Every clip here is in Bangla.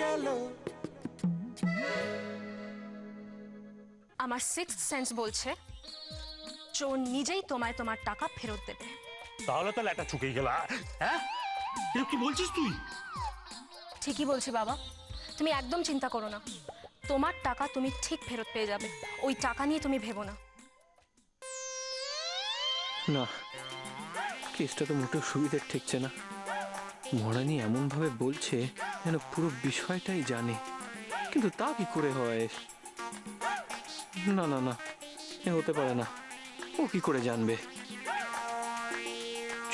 গেল। আমার সিক্সথ সেন্স বলছে চোর নিজেই তোমায় তোমার টাকা ফেরত দেবে। তাহলে তো লেটা চুকেই গেল। হ্যাঁ, এসব কি বলছিস তুই? ঠিকই বলছি বাবা, তুমি একদম চিন্তা করো না, তোমার টাকা তুমি ঠিক ফেরত পেয়ে যাবে। ওই টাকা নিয়ে তুমি ভেবো না। না, কেসটা তো মোটেও সুবিধার ঠেকছে না। মহারানী এমন ভাবে বলছে যেন পুরো বিষয়টাই জানে, কিন্তু তা কি করে হয়? না না না, এ হতে পারে না। ও কি করে জানবে?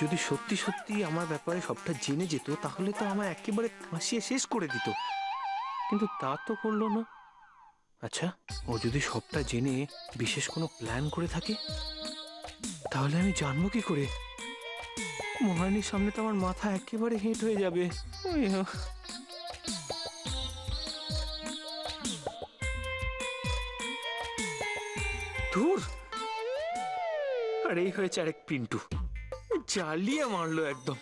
যদি সত্যি সত্যি আমার ব্যাপারে সবটা জেনে যেত তাহলে তো আমার একেবারে ফাঁসিয়ে শেষ করে দিত, কিন্তু তা তো করলো না। আচ্ছা, ও যদি সবটা জেনে বিশেষ কোনো প্ল্যান করে থাকে তাহলে আমি জানবো কি করে? মহারানীর সামনে তো আমার মাথা একেবারে হেঁট হয়ে যাবে। ধুর, আর এই হয়েছে আরেক পিন্টু, জ্বালিয়ে মারলো একদম।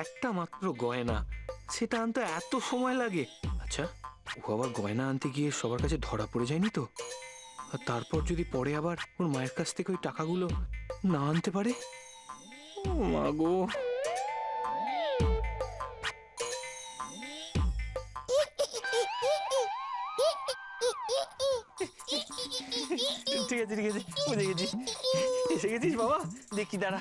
একটা মাত্র গয়না, সেটা আনতে এত সময় লাগে? আচ্ছা, ও আবার গয়না আনতে গিয়ে সবার কাছে ধরা পড়ে যায়নি তো? আর তারপর যদি পরে আবার ওর মায়ের কাছ থেকে ওই টাকাগুলো না আনতে পারে? ও মা গো! ঠিক আছে ঠিক আছে, বুঝে গেছি। এসে গেছিস বাবা, দেখি দাঁড়া।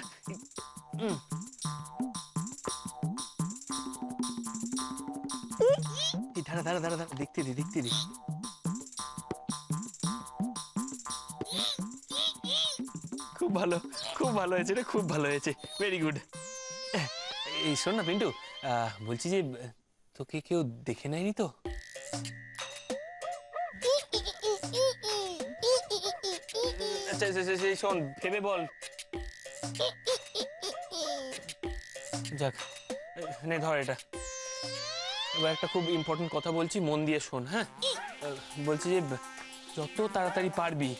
দাঁড়া দাঁড়া দাঁড়া দাঁড়া, দেখতে দি দেখতে দি। খুব ভালো, খুব ভালো হয়েছে রে, খুব ভালো হয়েছে, ভেরি গুড। এই শোন না পিন্টু, বলছি যে তোকে কেউ দেখে নেয়নি তো? আচ্ছা শোন, ভেবে বল। যাক, নে ধর এটা। এবার একটা খুব ইম্পর্টেন্ট কথা বলছি, মন দিয়ে শোন। হ্যাঁ, বলছি যে যত তাড়াতাড়ি পারবি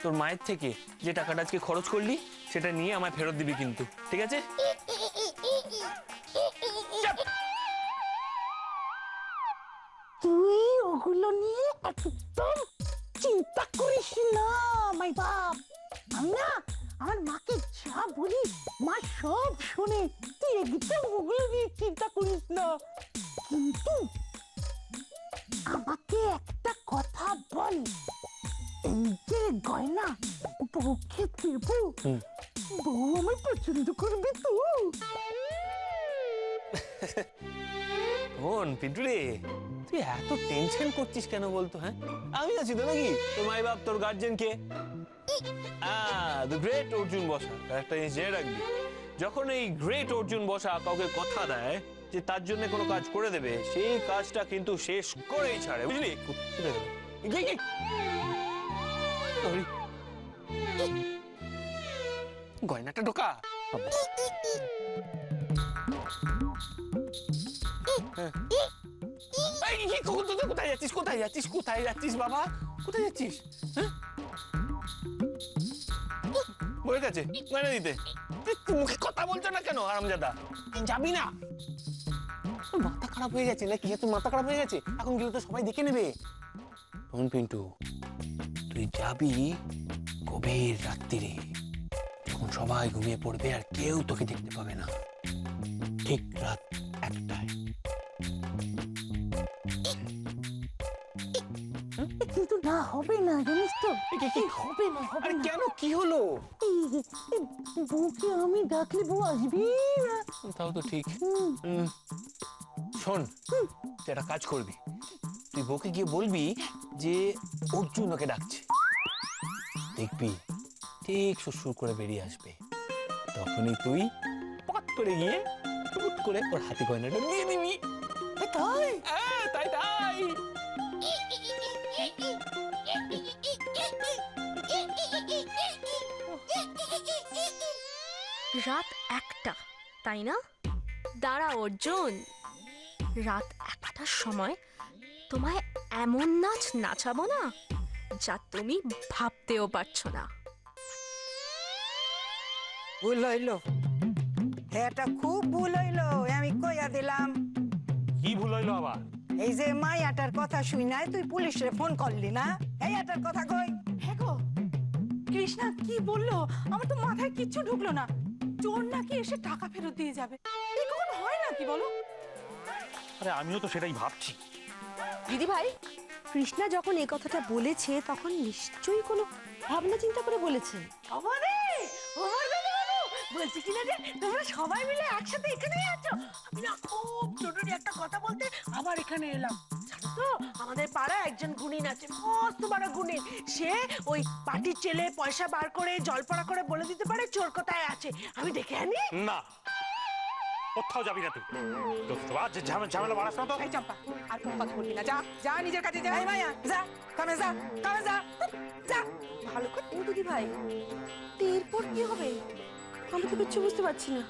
তোর মায়ের থেকে যে টাকাটা আজকে খরচ করলি সেটা নিয়ে আমায় ফেরত দিবি কিন্তু, ঠিক আছে? তুই ওগুলো নিয়ে একদম চিন্তা করিস না মাই বাপ। আমি না আমার মাকে যা বলি মা সব শুনে, তুই একদম ওগুলো নিয়ে চিন্তা করিস না। কিন্তু আমাকে একটা কথা বল, এই যে গয়না বউকে দেবো, বউ আমার পছন্দ করবে তো? বোন পিন্টু রে, তুই এত টেনশন করছিস কেন বলতো? হ্যাঁ, আমি আছি তো নাকি? তোর মাই বাপ, তোর guardian K? The great Arjun বসা। একটা জিনিস জেনে রাখবি, যখন এই গ্রেট অর্জুন বসা কাউকে কথা দেয় যে তার জন্য কোনো কাজ করে দেবে, সেই কাজটা কিন্তু শেষ করেই ছাড়ে, বুঝলি? গয়নাটা ঢোকা। কোথায় যাচ্ছিস, কোথায় যাচ্ছিস, কোথায় যাচ্ছিস বাবা, কোথায় যাচ্ছিস? হ্যাঁ, বউয়ের কাছে গয়না দিতে? তুই মুখে কথা বলছো না কেন হারামজাদা? যাবি না? তোর মাথা খারাপ হয়ে গেছে নাকি? তোর মাথা খারাপ হয়ে গেছে? এখন গেলে তো সবাই দেখে নেবে। শোন পিন্টু, তুই যাবি গভীর রাত্রিরে, তখন সবাই ঘুমিয়ে পড়বে আর কেউ তোকে দেখতে পাবে না, ঠিক রাত 1টায়। কিন্তু না, হবে না, জানিস তো? হবে না, হবে না। কেন, কি হলো? বউকে আমি ডাকলে বউ আসবি না। তাও তো ঠিক। শোন, তুই একটা কাজ করবি, তুই বউকে গিয়ে বলবি যে অর্জুন ওকে ডাকছে, দেখবি ঠিক সুর করে বেরিয়ে আসবে। তখনই তুই পট করে গিয়ে টুট করে ওর হাতে গয়নাটা দিয়ে দিবি। তাই? হ্যাঁ, তাই তাই। রাত 1টা, তাই না? দাঁড়া অর্জুন, রাত 1টার সময় তোমায় এমন নাচ নাচাবো না যা তুমি ভাবতেও পারছো না। ভুল হইল, এটা খুব ভুল হইল, আমি কইয়া দিলাম। কি ভুল হইলো আবার? এই যে মাইয়াটার কথা শুই নাই তুই পুলিশে ফোন করলি না? এই আটার কথা কই? হ্যাঁ গো, কৃষ্ণা কি বললো আমার তো মাথায় কিচ্ছু ঢুকলো না। চোর নাকি এসে টাকা ফেরত দিয়ে যাবে, এই কখনো হয় নাকি বলো? আরে আমিও তো সেটাই ভাবছি। দিদি ভাই, কৃষ্ণা যখন এই কথাটা বলেছে তখন নিশ্চয়ই কোনো ভাবনা চিন্তা করে বলেছে। আমারে আমার দাদা বলছি কিনা যে তোমরা সবাই মিলে একসাথে এখানে আছো, আমি না খুব জরুরি একটা কথা বলতে আবার এখানে এলাম। জানো তো আমাদের পাড়ায় একজন গুণিন আছে, মস্ত বড় গুণিন। সে ওই পার্টির চেলে পয়সা বার করে জলপড়া করে বলে দিতে পারে চোর কোথায় আছে। আমি দেখে আনি। না, কোথাও যাবি না তুই। তোরা যে ঝামেলা বাড়াস না তো। এই চম্পা, আর কোনো কথা বলবি না, যা যা নিজের কাছে যা। এই মাইয়া যা, কামে যা, কামে যা, যা। ভালো করে ও দিদি ভাই, তো এরপর কি হবে? আমি তো কিচ্ছু বুঝতে পারছি না।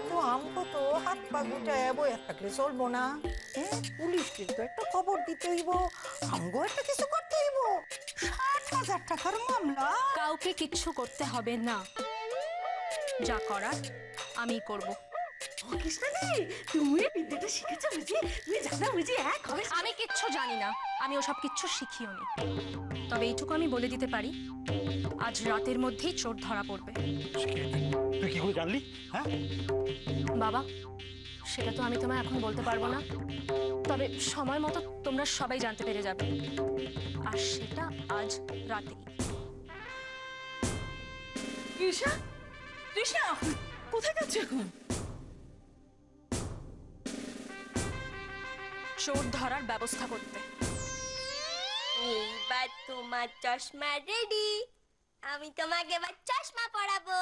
তো আমকো তো হাত পা গুটায় বয়ে থাকলে চলবো না। পুলিশকে তো একটা খবর দিতে হইব, আমগো একটা কিছু করতে হইব। 60,000 টাকার মামলা। কাউকে কিচ্ছু করতে হবে না, যা করার আমি করব। ও কৃষ্ণাদি, তুমি বিদ্যাটা শিখেছো বুঝি? তুমি জানো বুঝি এক হবে? আমি কিচ্ছু জানি না, আমি ওসব কিচ্ছু শিখিও নি। তবে এইটুকু আমি বলে দিতে পারি, আজ রাতের মধ্যেই চোর ধরা পড়বে। তুই কি করে জানলি? হ্যাঁ, বাবা, সেটা তো আমি তোমায় এখন বলতে পারবো না, তবে সময় মতো তোমরা সবাই জানতে পেরে যাবে, আর সেটা আজ রাতেই। কৃষ্ণা, কৃষ্ণা কোথায় যাচ্ছ এখন? চোর ধরার ব্যবস্থা করতে। এইবার তোমার চশমা রেডি, আমি তোমাকে এবার চশমা পরাবো।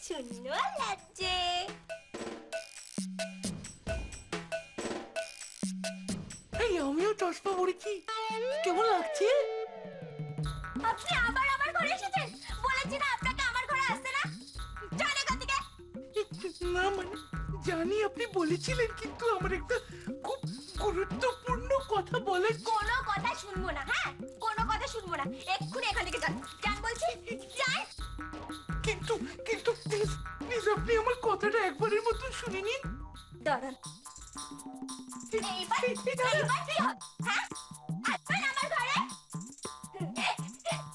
সুন্দর লাগছে। এই আমিও চশমা পরেছি, কেমন লাগছে? আপনি আবার আমার ঘরে এসেছেন? বলেছি না আপনাকে আমার ঘরে আসতে না? চল এখান থেকে। না মানে জানি আপনি বলেছিলেন, কিন্তু আমার একটা খুব গুরুত্বপূর্ণ কথা বলার। কোনো কথা শুনবো না, হ্যাঁ কোনো কথা শুনবো না, এক্ষুনি এখান থেকে যান, যান বলছি, যান। কিন্তু কিন্তু প্লিজ প্লিজ আপনি আমার কথাটা একবারের মতো শুনে নিন। দাঁড়ান, এইবার এইবার কি হবে? হ্যাঁ আসবেন আমার ঘরে?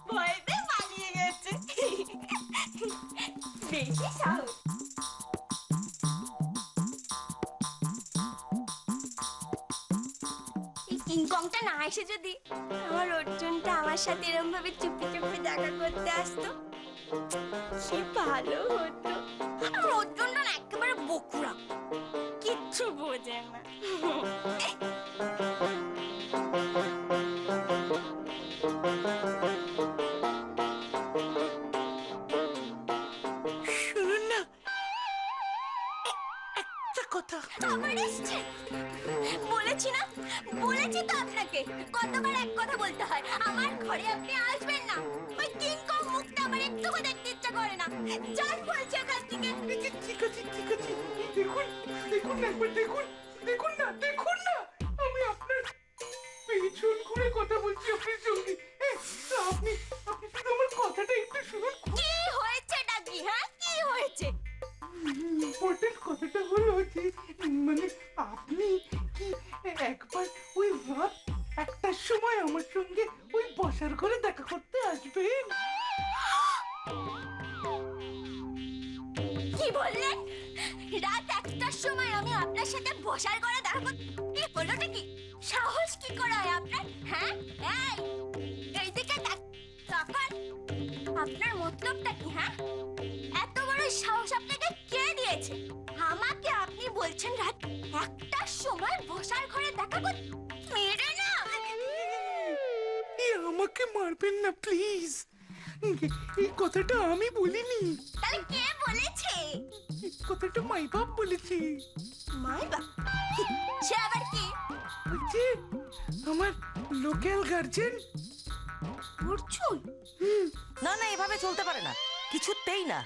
ভয়তে পালিয়ে গেছে, বেশি সাহস। এই কিংকংটা না এসে যদি আমার অর্জুনটা আমার সাথে এরকম ভাবে চুপি চুপি দেখা করতে আসতো, কি ভালো হতো। আমার অর্জুনটা না একেবারে বকুড়া, কিচ্ছু বোঝে না। শুনুন না একটা কথা। আবার এসছে? বলেছি না, বলেছি তো আপনাকে কতবার এক কথা বলতে হয়। আমার ঘরে আপনি আসবেন না, ওই কিংকং মুখটা আমার একটুকু দেখতে ইচ্ছা করে না। যান বলছি এখান থেকে। ঠিক আছে ঠিক আছে, দেখুন দেখুন একবার দেখুন, দেখুন না দেখুন না, আমি আপনার পেছন ঘুরে কথা বলছি আপনার সঙ্গে। আপনি আপনি শুধু আমার কথাটা একটু শুনুন। কি হয়েছে ডাকি? হ্যাঁ কি হয়েছে? ইম্পর্টেন্ট কথাটা হলো যে মানে আপনি কি একবার ওই রাত 1টার সময় আমার সঙ্গে ওই বসার ঘরে দেখা করতে আসবেন? কি বললেন? রাত 1টার সময় আমি আপনার সাথে বসার ঘরে দেখা করতে? হলোটা কি? সাহস কি করে হয় আপনার? হ্যাঁ এই এইদিকে তাকান, আপনার মতলবটা কি? হ্যাঁ এত বড় সাহস আপনাকে কে দিয়েছে? আমাকে আপনি বলছেন রাত 1টার সময় বসার ঘরে দেখা করতে? মেরে না। আমাকে মারবেন না প্লিজ, এই কথাটা আমি বলিনি, তাহলে কে বলেছে? এই কথাটা মাই বাপ বলেছে। মাই বাপ? সে আবার কি? বলছে আমার লোকাল গার্জেন অর্জুন। না না, এভাবে চলতে পারে না, কিছুতেই না।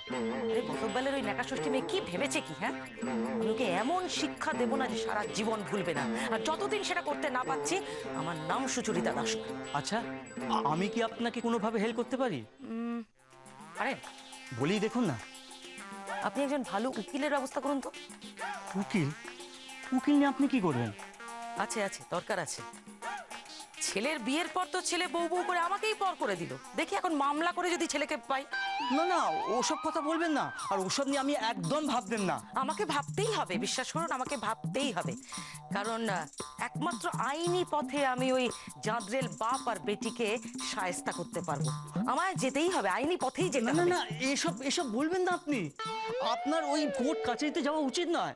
এই বসববেলের ওই নেকা ষষ্ঠী মেয়ে কি ভেবেছে কি? হ্যাঁ, আমি ওকে এমন শিক্ষা দেবো না যে সারা জীবন ভুলবে না। আর যতদিন সেটা করতে না পারছি, আমার নাম সুচরিতা দাস। আচ্ছা, আমি কি আপনাকে কোনোভাবে হেল্প করতে পারি? আরে বলি দেখুন না, আপনি একজন ভালো উকিলের ব্যবস্থা করুন তো। উকিল? উকিল নিয়ে আপনি কি করবেন? আছে আছে, দরকার আছে। ছেলের বিয়ের পর তো ছেলে বউ বউ করে আমাকেই পর করে দিল। দেখি এখন মামলা করে যদি ছেলেকে পাই। না না, ওসব কথা বলবেন না, আর ওসব নিয়ে আমি একদম ভাববেন না। আমাকে ভাবতেই হবে, বিশ্বাস করুন, আমাকে ভাবতেই হবে। কারণ একমাত্র আইনি পথে আমি ওই জাঁদরেল বাপ আর বেটিকে শায়েস্তা করতে পারবো। আমায় যেতেই হবে, আইনি পথেই যেতে না না হবে। না, এসব এসব বলবেন না আপনি। আপনার ওই কোর্ট কাছারিতে যাওয়া উচিত নয়।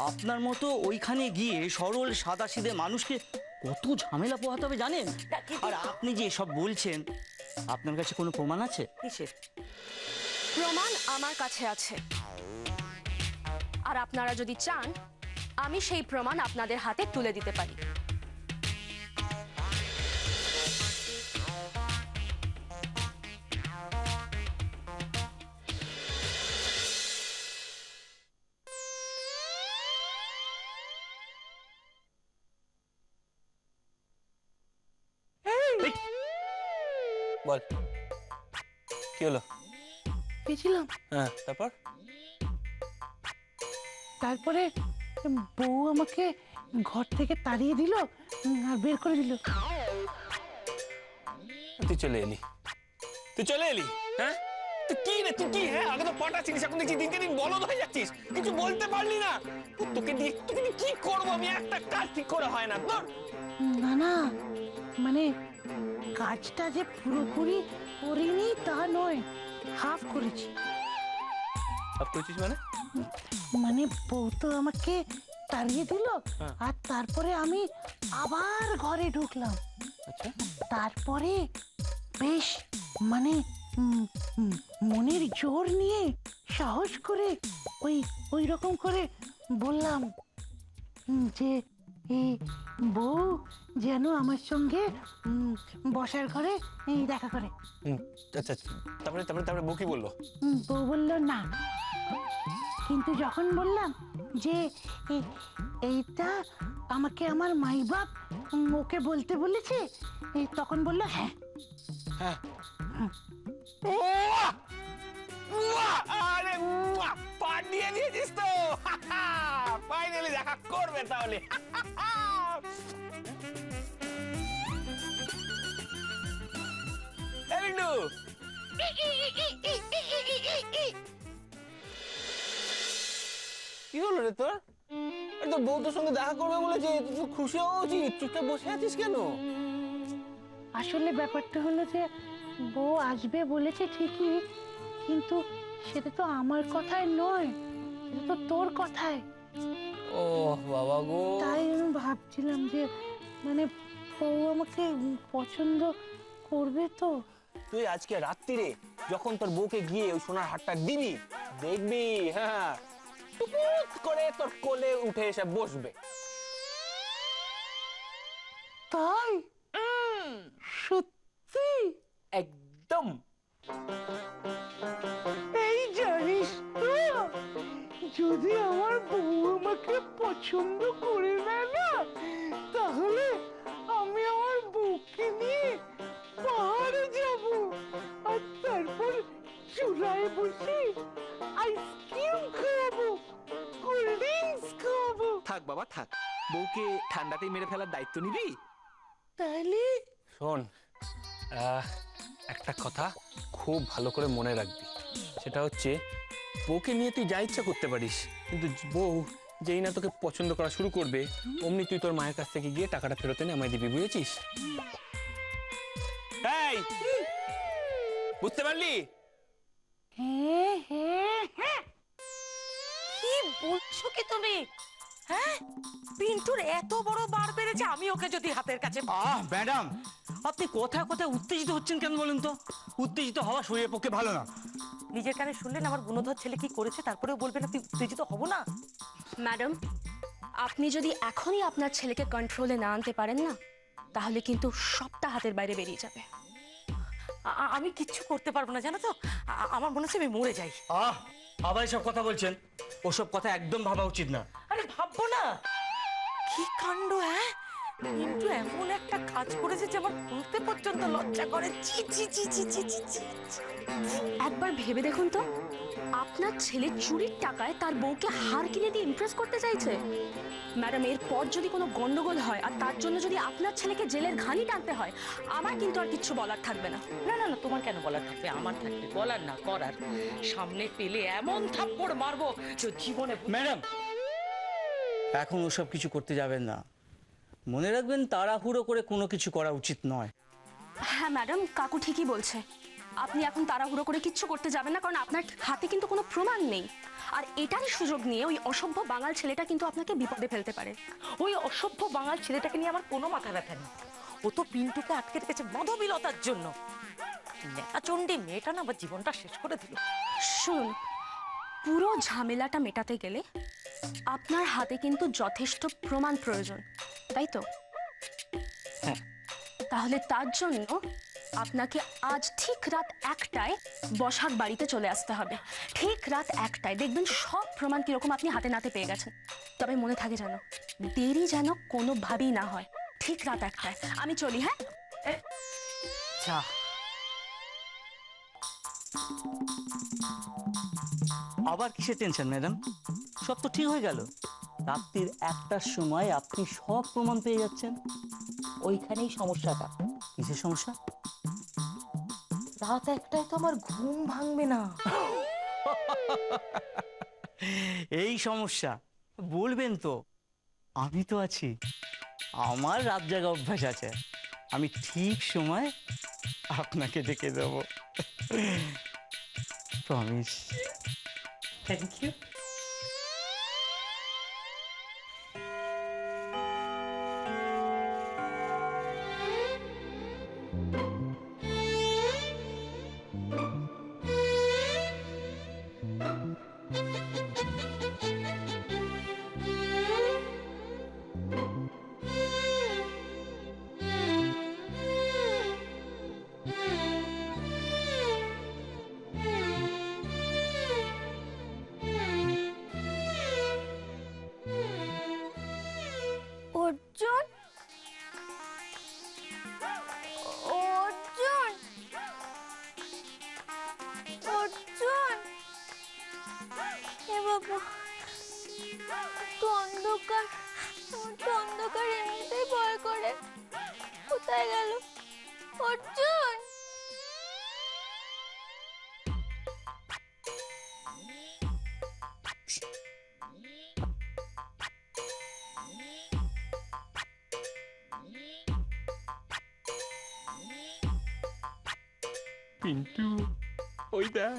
আপনার মতো ওইখানে গিয়ে সরল সাদাসিধে মানুষকে কত ঝামেলা পোহাতে হবে জানেন? আর আপনি যে এসব বলছেন, আপনার কাছে কোনো প্রমাণ আছে? কিসের? প্রমাণ আমার কাছে আছে, আর আপনারা যদি চান আমি সেই প্রমাণ আপনাদের হাতে তুলে দিতে পারি। বল কি হলো? গেছিলাম, হ্যাঁ, তারপর? তারপরে বউ আমাকে ঘর থেকে তাড়িয়ে দিল আর বের করে দিল। তুই চলে এলি, তুই চলে এলি, হ্যাঁ? তুই কি রে, তুই কি? হ্যাঁ, আগে তো পটা ছিলিস, এখন দেখছি দিনকে দিন বলদ হয়ে যাচ্ছিস, কিছু বলতে পারলি না। তোকে দিয়ে কি করবো আমি? একটা কাজ ঠিক করে হয় না তোর। না না, মানে কাজটা যে পুরোপুরি করিনি তা নয়, হাফ করেছি। সব করছিস মানে? মানে বউ তো আমাকে তাড়িয়ে দিল, আর তারপরে আমি আবার ঘরে ঢুকলাম। আচ্ছা, তারপরে বেশ মানে মনের জোর নিয়ে সাহস করে ওই রকম করে বললাম যে এই বউ যেন আমার সঙ্গে বসার ঘরে দেখা করে। আচ্ছা, তারপরে তারপরে তারপরে বউ কি বললো? বউ বলল না, কিন্তু যখন বললাম যে এইটা আমাকে আমার মাই বাপ ওকে বলতে বলেছে, তখন বলল হ্যাঁ। হ্যাঁ, আরে পাট দিয়ে দিয়েছিস তো, ফাইনালি দেখা করবে তাহলে। কি হলো রে তোর? তোর বউ তোর সঙ্গে দেখা করবে বলেছে, তুই খুশি হওয়া উচিত, চুপচাপ বসে আছিস কেন? আসলে ব্যাপারটা হলো যে বউ আসবে বলেছে ঠিকই, কিন্তু সেটা তো আমার কথায় নয়, সেটা তো তোর কথায়। ও বাবা গো, তাই আমি ভাবছিলাম যে মানে বউ আমাকে পছন্দ করবে তো। তুই আজকে রাত্রিরে যখন তোর বউকে গিয়ে ওই সোনার হারটা দিবি, দেখবি হ্যাঁ টুকুত করে তোর কোলে উঠে এসে বসবে। তাই? সত্যি? একদম। এই জানিস তো, যদি আমার বউ আমাকে পছন্দ করে নেয় না, তাহলে আমি আমার বউকে নিয়ে পাহাড়ে যাব, আর তারপর চুলায় বসে আইসক্রিম খাওয়াবো, কোল্ড ড্রিঙ্কস খাওয়াবো। থাক বাবা থাক, বউকে ঠান্ডাতেই মেরে ফেলার দায়িত্ব নিবি? তাহলে শোন, একটা কথা খুব ভালো করে মনে রাখবি, সেটা হচ্ছে বউকে নিয়ে তুই যা ইচ্ছা করতে পারিস, কিন্তু বউ যেই না তোকে পছন্দ করা শুরু করবে, অমনি তুই তোর মায়ের কাছ থেকে গিয়ে টাকাটা ফেরত এনে আমায় দিবি, বুঝেছিস? এই, বুঝতে পারলি? হ্যাঁ হ্যাঁ হ্যাঁ। কি বলছো কি তুমি? হ্যাঁ, পিন্টুর এত বড় বার বেড়েছে, আমি ওকে যদি হাতের কাছে ম্যাডাম, আপনি কথায় কথায় উত্তেজিত হচ্ছেন কেন বলেন তো? উত্তেজিত হওয়া শরীরের পক্ষে ভালো না। নিজের কানে শুনলেন আমার গুণধর ছেলে কি করেছে, তারপরেও বলবেন আপনি উত্তেজিত হব না? ম্যাডাম, আপনি যদি এখনই আপনার ছেলেকে কন্ট্রোলে না আনতে পারেন না, তাহলে কিন্তু সবটা হাতের বাইরে বেরিয়ে যাবে। আমি কিচ্ছু করতে পারবো না, জানো তো, আমার মনে হচ্ছে আমি মরে যাই। আবার এসব কথা বলছেন? ওসব কথা একদম ভাবা উচিত না। আরে ভাববো না? কি কাণ্ড! হ্যাঁ, কিন্তু এমন একটা কাজ করেছে যে আমার বলতে পর্যন্ত লজ্জা করে। ছি ছি ছি ছি ছি ছি ছি। একবার ভেবে দেখুন তো, আপনার ছেলে চুরির টাকায় তার বউকে হার কিনে দিয়ে ইমপ্রেস করতে চাইছে। ম্যাডাম, এরপর যদি কোনো গন্ডগোল হয় আর তার জন্য যদি আপনার ছেলেকে জেলের ঘানি টানতে হয়, আমার কিন্তু আর কিচ্ছু বলার থাকবে না। না না না, তোমার কেন বলার থাকবে? আমার থাকবে, বলার না করার। সামনে পেলে এমন থাপ্পড় মারবো যে জীবনে। ম্যাডাম, এখন ওসব কিছু করতে যাবেন না। মনে রাখবেন, তাড়াহুড়ো করে কোনো কিছু করা উচিত নয়। হ্যাঁ ম্যাডাম, কাকু ঠিকই বলছে। আপনি এখন তাড়াহুড়ো করে কিচ্ছু করতে যাবেন না, কারণ আপনার হাতে কিন্তু কোনো প্রমাণ নেই। আর এটারই সুযোগ নিয়ে ওই অসভ্য বাঙাল ছেলেটা কিন্তু আপনাকে বিপদে ফেলতে পারে। ওই অসভ্য বাঙাল ছেলেটাকে নিয়ে আমার কোনো মাথা ব্যথা নেই। ও তো পিন্টুকে আটকে রেখেছে মাধবীলতার জন্য। নেকাচণ্ডী মেয়েটা না আবার জীবনটা শেষ করে দিল। শুনুন, পুরো ঝামেলাটা মেটাতে গেলে আপনার হাতে কিন্তু যথেষ্ট প্রমাণ প্রয়োজন, তাই তো? হ্যাঁ। তাহলে তার জন্য আপনাকে আজ ঠিক রাত 1টায় বসাক বাড়িতে চলে আসতে হবে। ঠিক রাত 1টায় দেখবেন সব প্রমাণ কিরকম আপনি হাতে নাতে পেয়ে গেছেন। তবে মনে থাকে যেন দেরি যেন কোনোভাবেই না হয়। ঠিক রাত 1টায়। আমি চলি, হ্যাঁ? যা। আবার কিসের টেনশন ম্যাডাম? সব তো ঠিক হয়ে গেল। রাত্রির 1টার সময় আপনি সব প্রমাণ পেয়ে যাচ্ছেন। ওইখানেই সমস্যাটা। কিসের সমস্যা? রাত 1টায় তো আমার ঘুম ভাঙবে না। এই সমস্যা বলবেন তো? আমি তো আছি। আমার রাত জাগা অভ্যাস আছে। আমি ঠিক সময় আপনাকে ডেকে দেবো। Promise. Thank you. Arjun, Arjun, Arjun, এ বাবা, তো অন্ধকার, আমার তো অন্ধকার এমনিতেই ভয় করে। কোথায় গেল অর্জুন? পিন্টু, ওই দেখ,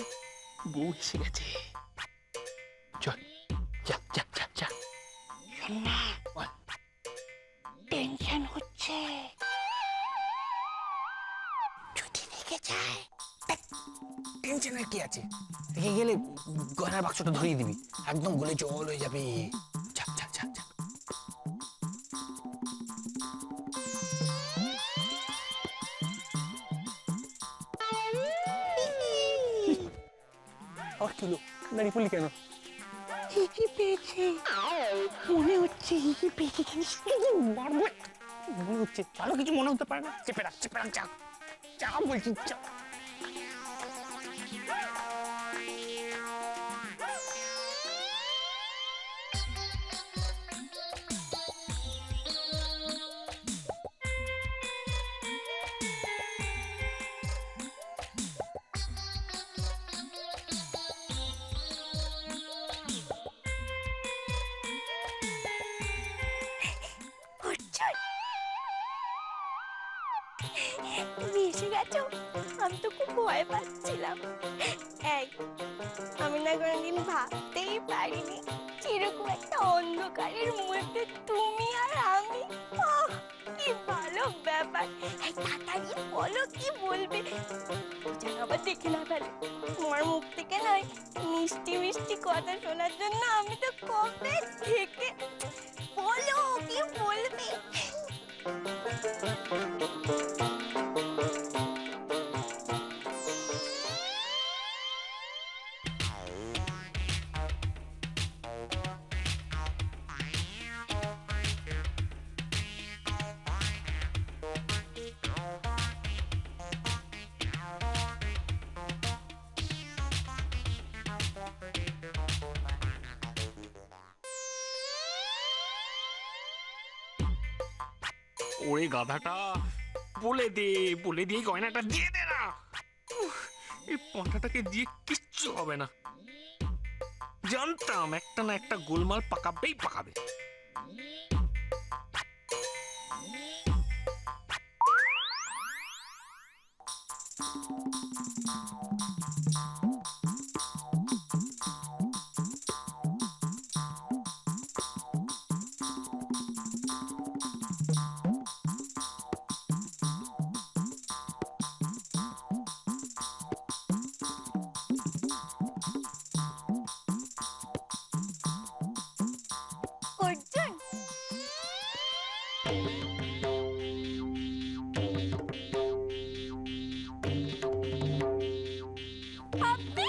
বউ এসে গেছে। চল, যা যা যা যা। টেনশন হচ্ছে, যদি রেখে যায়। টেনশনের কি আছে? রেখে গেলে গয়নার বাক্সটা ধরিয়ে দিবি, একদম গলে জল হয়ে যাবে। যা যা যা যা। আর কি হলো? দাঁড়িয়ে পড়লি কেন? হিহি পেয়েছে, মনে হচ্ছে হিহি পেয়েছে। জানিস কি মারবো? মনে হচ্ছে ভালো কিছু মনে হতে পারে না। চেপে রাখ, চেপে রাখ, যা যা বলছি, যা। তুমি এসে গেছো? আমি তো খুব ভয় পাচ্ছিলাম। এই, আমি না কোনোদিন ভাবতেই পারিনি এরকম একটা অন্ধকারের মধ্যে তুমি আর আমি। কি ভালো ব্যাপার। এই তাড়াতাড়ি বলো, কি বলবে? যেন আবার দেখে না ফেলে। তোমার মুখ থেকে নয় মিষ্টি মিষ্টি কথা শোনার জন্য আমি তো কবে থেকে। বলো, কি বলবে? ওরে গাধাটা, বলে দিয়ে গয়নাটা দিয়ে দে না। উফ, এই পাঁঠাটাকে দিয়ে কিচ্ছু হবে না। জানতাম একটা না একটা গোলমাল পাকাবেই পাকাবে। অর্জুন, আপনি